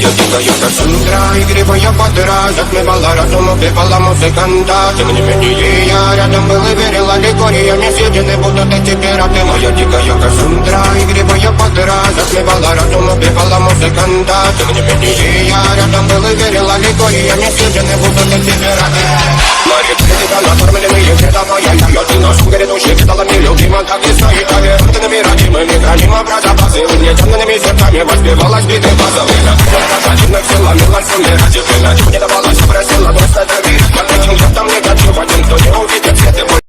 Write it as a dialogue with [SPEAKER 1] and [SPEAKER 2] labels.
[SPEAKER 1] Моя дикая Кассандра, игривая подра, затмевала разум, убивала музыканта. Тем не менее я рядом был и верила легкие, не съедены будут эти пираты. Моя дикая Кассандра, игривая подра, затмевала разум, убивала музыканта. Тем не менее я рядом был и верила легкие, не съедены будут эти пираты. Накормленные передовая я ты на сум грядущий кидала мне любима, так и стоит толерантными родимыми, хранимо про запасы. Угнетенными сердцами воспевалась биты базовые. Один все ломилась, умирать и пылать. Не давалась, просила, просто давить. Под этим я там негатив, один, кто не увидит свет и боль.